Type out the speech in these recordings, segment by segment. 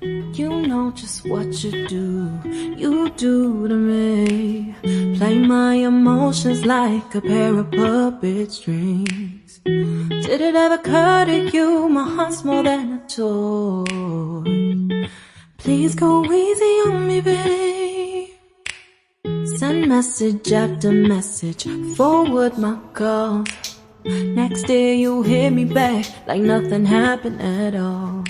You know just what you do to me. Play my emotions like a pair of puppet strings. Did it ever occur to you my heart's more than a toy? Please go easy on me, babe. Send message after message, forward my calls. Next day you hit me back like nothing happened at all.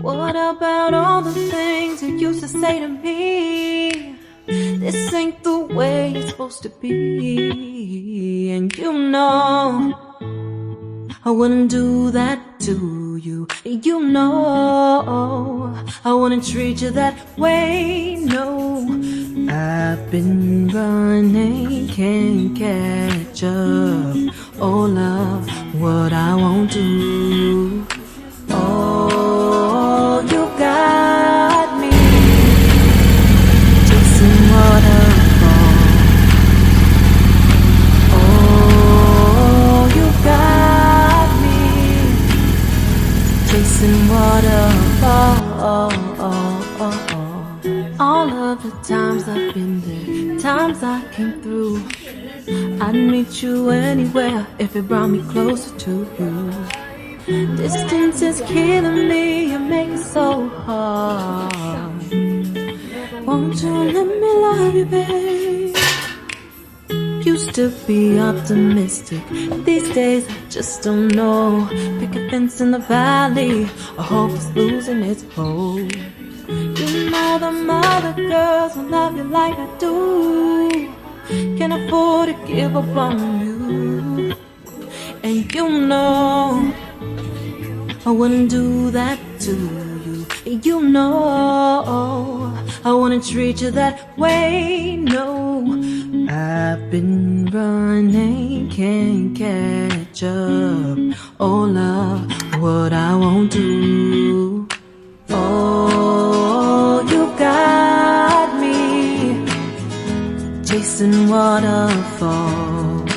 What about all the things you used to say to me? This ain't the way it's supposed to be. And you know I wouldn't do that to you. You know I wouldn't treat you that way, no. I've been running, can't catch up. Oh love, what I won't do. Oh, you got me chasing waterfalls. Oh, you got me chasing waterfalls. All of the times I've been there, times I came through, I'd meet you anywhere if it brought me closer to you. Distance is killing me, you make it so hard. Won't you let me love you, babe? Used to be optimistic, these days I just don't know. Pick a fence in the valley, a hope is losing its hold. You know them other girls will love you like I do. Can't afford to give up on you. And you know I wouldn't do that to you. You know I wouldn't treat you that way, no. I've been running, can't catch up. Oh love, what I won't do. Oh, you got me chasing waterfalls.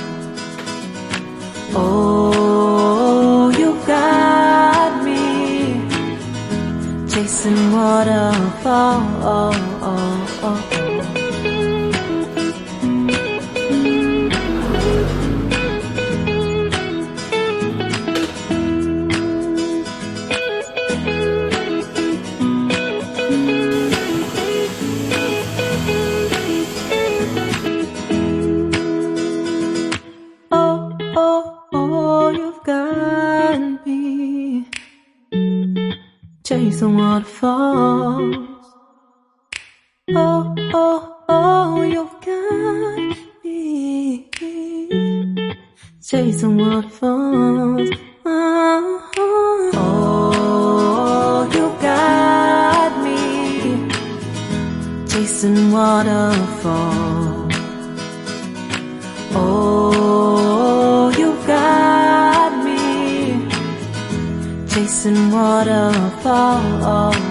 Oh, you got me chasing waterfalls. Chasing waterfalls. Oh, oh, oh, you've got me chasing waterfalls. Oh, oh, you got me chasing waterfalls. Oh, you got me chasing waterfalls.